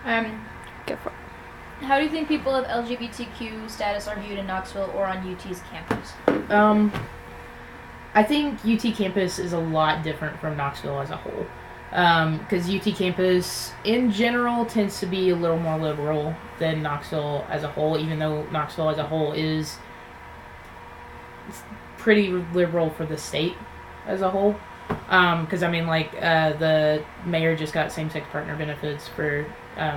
Go for it. How do you think people of LGBTQ status are viewed in Knoxville or on UT's campus? I think UT campus is a lot different from Knoxville as a whole. Because UT campus, in general, tends to be a little more liberal than Knoxville as a whole, even though Knoxville as a whole is pretty liberal for the state as a whole. Because, the mayor just got same-sex partner benefits for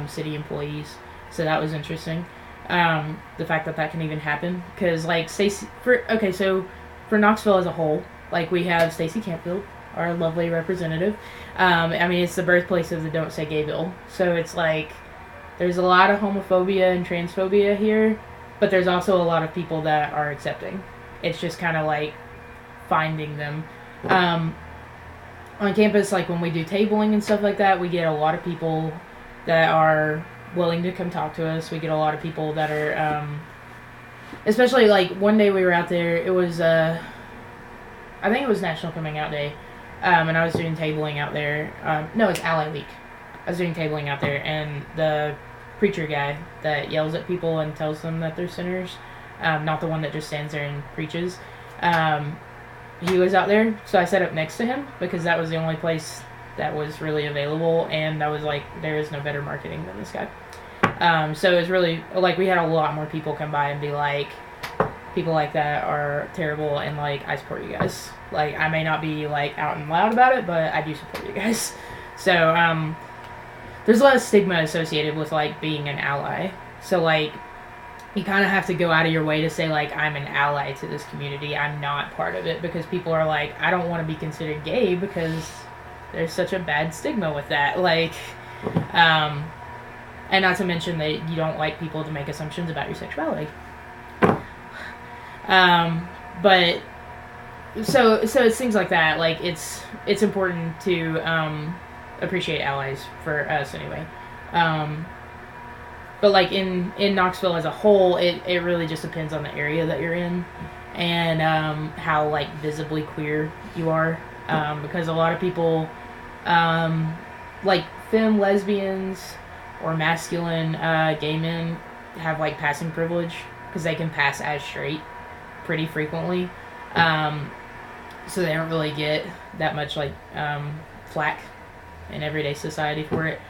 city employees, so that was interesting. The fact that can even happen. Because, for Knoxville as a whole, we have Stacey Campfield, our lovely representative. It's the birthplace of the Don't Say Gay bill. So it's there's a lot of homophobia and transphobia here, but there's also a lot of people that are accepting. It's just kind of finding them. On campus, when we do tabling and stuff like that, we get a lot of people that are willing to come talk to us. We get a lot of people that are, especially one day we were out there, it was, I think it was National Coming Out Day, and I was doing tabling out there. No, it's Ally Week. I was doing tabling out there, and the preacher guy that yells at people and tells them that they're sinners, not the one that just stands there and preaches, he was out there, so I sat up next to him because that was the only place that was really available, and I was like, there is no better marketing than this guy. So it was really, we had a lot more people come by and be like, people like that are terrible, and I support you guys. I may not be out and loud about it, but I do support you guys. So there's a lot of stigma associated with being an ally. So you kind of have to go out of your way to say I'm an ally to this community. I'm not part of it, because people are I don't want to be considered gay because there's such a bad stigma with that. And not to mention that you don't like people to make assumptions about your sexuality. But so it's things like that. It's important to appreciate allies for us anyway. But in Knoxville as a whole, it really just depends on the area that you're in, and how visibly queer you are. Because a lot of people, femme lesbians or masculine gay men have passing privilege because they can pass as straight pretty frequently. So they don't really get that much flack in everyday society for it.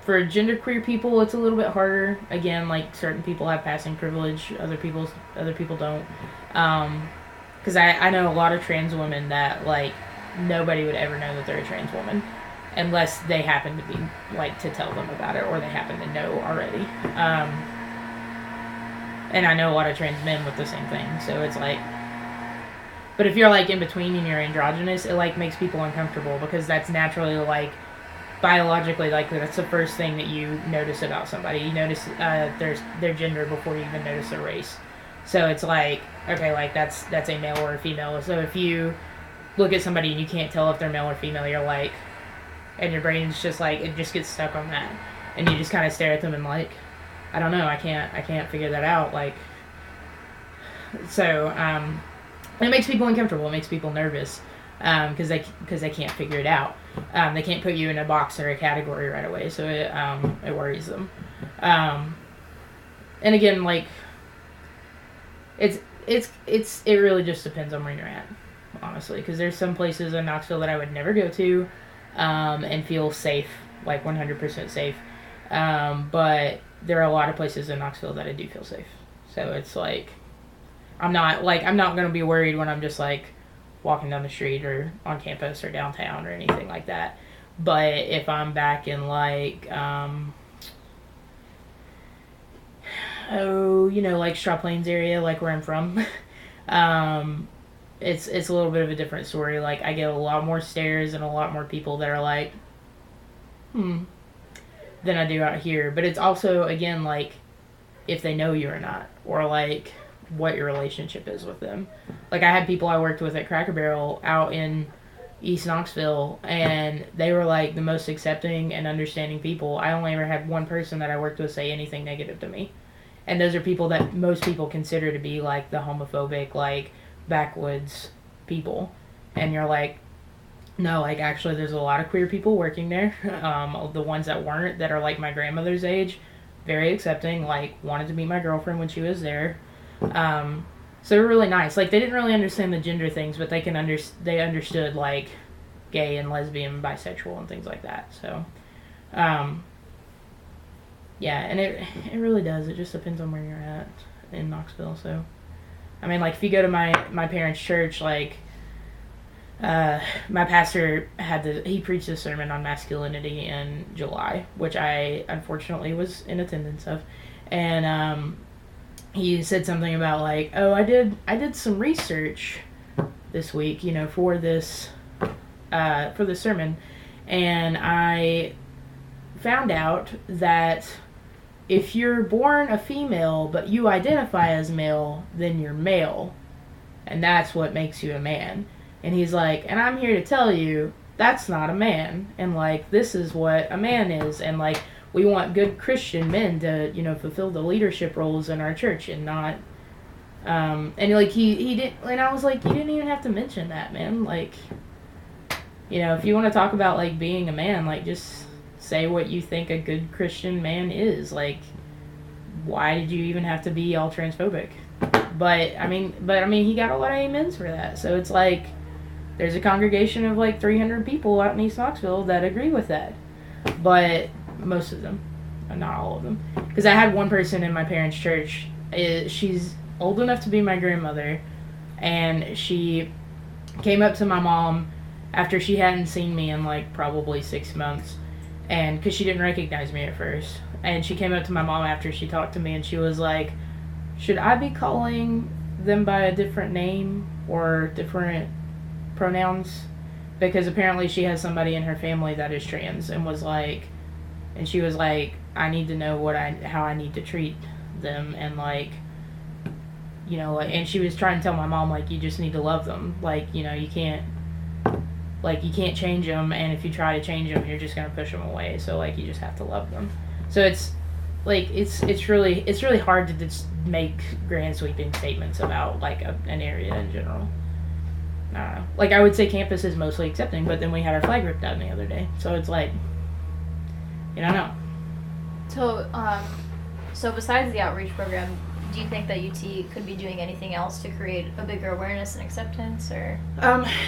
For genderqueer people, it's a little bit harder. Again, certain people have passing privilege, other people don't. Because I know a lot of trans women that nobody would ever know that they're a trans woman unless they happen to be to tell them about it, or they happen to know already. And I know a lot of trans men with the same thing, so it's but if you're in between and you're androgynous, it makes people uncomfortable, because that's naturally biologically that's the first thing that you notice about somebody. You notice their gender before you even notice their race. So it's okay, that's a male or a female. So if you look at somebody and you can't tell if they're male or female, you're and your brain's just it just gets stuck on that, and you just kind of stare at them and I don't know, I can't figure that out. So it makes people uncomfortable. It makes people nervous, because they can't figure it out. They can't put you in a box or a category right away, so it worries them. And again, it really just depends on where you're at, honestly, because there's some places in Knoxville that I would never go to, and feel safe, 100% safe. But there are a lot of places in Knoxville that I do feel safe. So it's I'm not going to be worried when I'm just walking down the street or on campus or downtown or anything like that. But if I'm back in Straw Plains area, where I'm from, it's a little bit of a different story. I get a lot more stares and a lot more people that are than I do out here. But it's also, again, if they know you or not, or what your relationship is with them. I had people I worked with at Cracker Barrel out in East Knoxville, and they were the most accepting and understanding people. I only ever had one person that I worked with say anything negative to me, and those are people that most people consider to be the homophobic, backwoods people. And you're No, like actually, there's a lot of queer people working there. The ones that weren't, that are like my grandmother's age, very accepting. Like wanted to meet my girlfriend when she was there. So they're really nice. Like they didn't really understand the gender things, but they understood like gay and lesbian, bisexual, and things like that. So, yeah, and it really does. It just depends on where you're at in Knoxville. So, I mean, like if you go to my parents' church, like my pastor he preached a sermon on masculinity in July, which I unfortunately was in attendance of, and he said something about like, oh, I did some research this week, for this sermon, and I found out that if you're born a female but you identify as male, then you're male, and that's what makes you a man. And he's like, and I'm here to tell you that's not a man, and like this is what a man is, and like we want good Christian men to fulfill the leadership roles in our church, and not and like he did, and I was like, you didn't even have to mention that, man. Like, if you want to talk about like being a man, like just say what you think a good Christian man is. Like, why did you even have to be all transphobic? But I mean, he got a lot of amens for that. So it's like there's a congregation of like 300 people out in East Knoxville that agree with that. But most of them, not all of them, because I had one person in my parents' church. She's old enough to be my grandmother, and she came up to my mom after she hadn't seen me in like probably 6 months, and because she didn't recognize me at first, and she came up to my mom after she talked to me, and she was like, should I be calling them by a different name or different pronouns? Because apparently she has somebody in her family that is trans, and she was like, I need to know how I need to treat them, and like, and she was trying to tell my mom, like, you just need to love them, like, you can't change them, and if you try to change them, you're just gonna push them away. So like, you just have to love them. So it's like it's really hard to just make grand sweeping statements about like an area in general. I don't know. Like I would say campus is mostly accepting, but then we had our flag ripped down the other day, so it's like, I don't know. So besides the outreach program, do you think that UT could be doing anything else to create a bigger awareness and acceptance, or?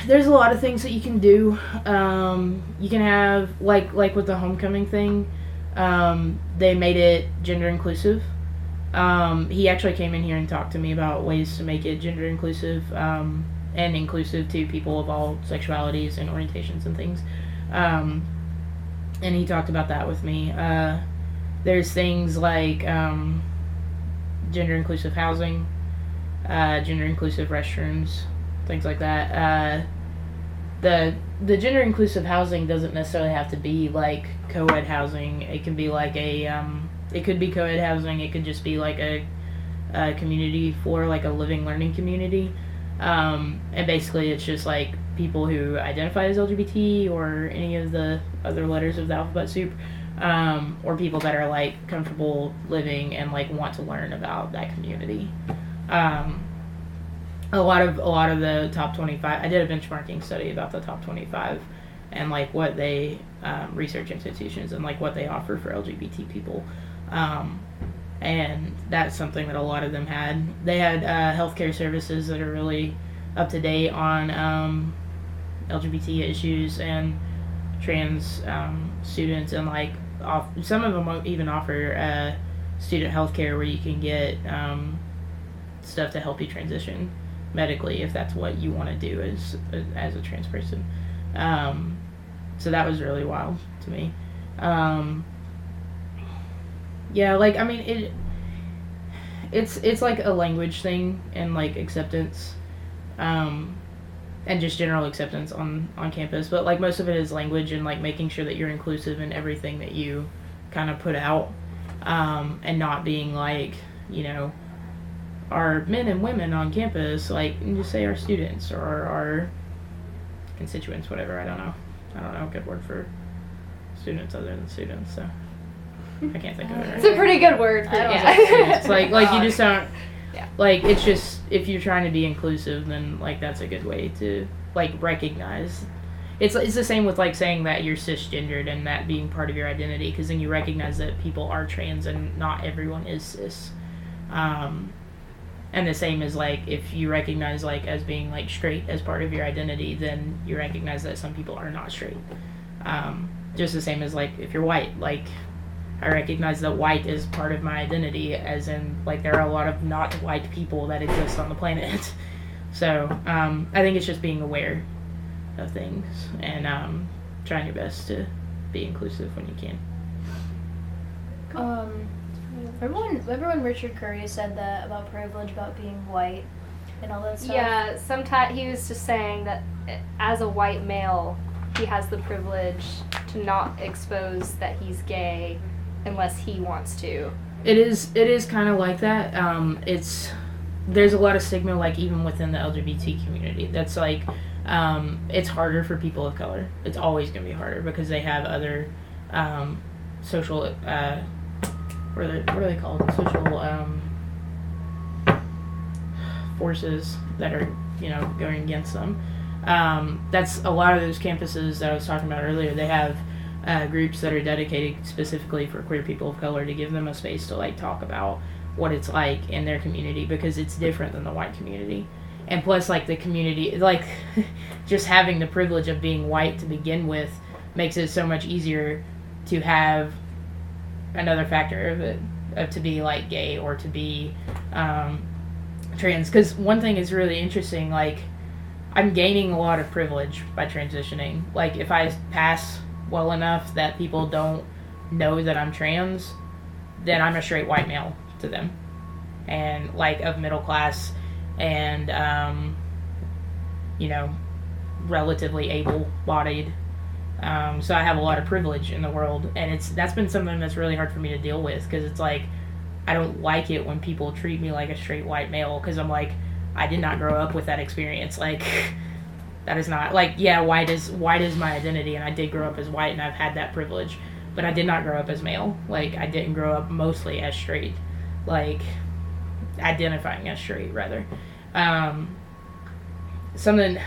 There's a lot of things that you can do. You can have like with the homecoming thing. They made it gender inclusive. He actually came in here and talked to me about ways to make it gender inclusive, and inclusive to people of all sexualities and orientations and things. And he talked about that with me. There's things like gender inclusive housing, gender inclusive restrooms, things like that. The gender inclusive housing doesn't necessarily have to be like co-ed housing. It can be like it could be co-ed housing. It could just be like a community for like a living learning community. And basically it's just like people who identify as LGBT or any of the other letters of the alphabet soup, or people that are like comfortable living and like want to learn about that community. A lot of the top 25, I did a benchmarking study about the top 25 and like what they research institutions and like what they offer for LGBT people, and that's something that a lot of them had. They had healthcare services that are really up to date on LGBT issues and trans students, and like some of them even offer student healthcare where you can get stuff to help you transition medically if that's what you want to do as a trans person. So that was really wild to me. Yeah, like I mean it's like a language thing and like acceptance, and just general acceptance on campus, but like most of it is language and like making sure that you're inclusive in everything that you kind of put out, and not being like, our men and women on campus, like, and just say our students or our constituents, whatever. I don't know a good word for students other than students, so I can't think of it right. It's a pretty good word for It's like you just don't, yeah. Like, it's just, if you're trying to be inclusive, then like that's a good way to like recognize. it's the same with like saying that you're cisgendered and that being part of your identity, because then you recognize that people are trans and not everyone is cis. And the same as like if you recognize like as being like straight as part of your identity, then you recognize that some people are not straight. Just the same as like if you're white, like I recognize that white is part of my identity, as in like there are a lot of not white people that exist on the planet. So I think it's just being aware of things and trying your best to be inclusive when you can. Remember when Richard Curry said that about privilege, about being white, and all that stuff? Yeah, sometimes he was just saying that as a white male, he has the privilege to not expose that he's gay unless he wants to. It is kind of like that. There's a lot of stigma, like even within the LGBT community. That's like it's harder for people of color. It's always going to be harder because they have other social what are they called? Social forces that are going against them. That's a lot of those campuses that I was talking about earlier. They have groups that are dedicated specifically for queer people of color to give them a space to like talk about what it's like in their community, because it's different than the white community. And plus, like the community, like just having the privilege of being white to begin with makes it so much easier to have another factor of it, to be like gay or to be trans. Because one thing is really interesting, like I'm gaining a lot of privilege by transitioning. Like if I pass well enough that people don't know that I'm trans, then I'm a straight white male to them, and like of middle class and relatively able-bodied. So I have a lot of privilege in the world, and that's been something that's really hard for me to deal with, because it's like I don't like it when people treat me like a straight white male, because I'm like, I did not grow up with that experience. Like that is not like, yeah, white is my identity, and I did grow up as white and I've had that privilege, but I did not grow up as male. Like I didn't grow up mostly as straight, like identifying as straight rather. Something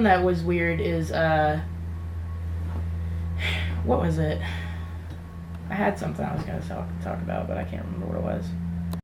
that was weird is what was it? I had something I was going to talk about, but I can't remember what it was.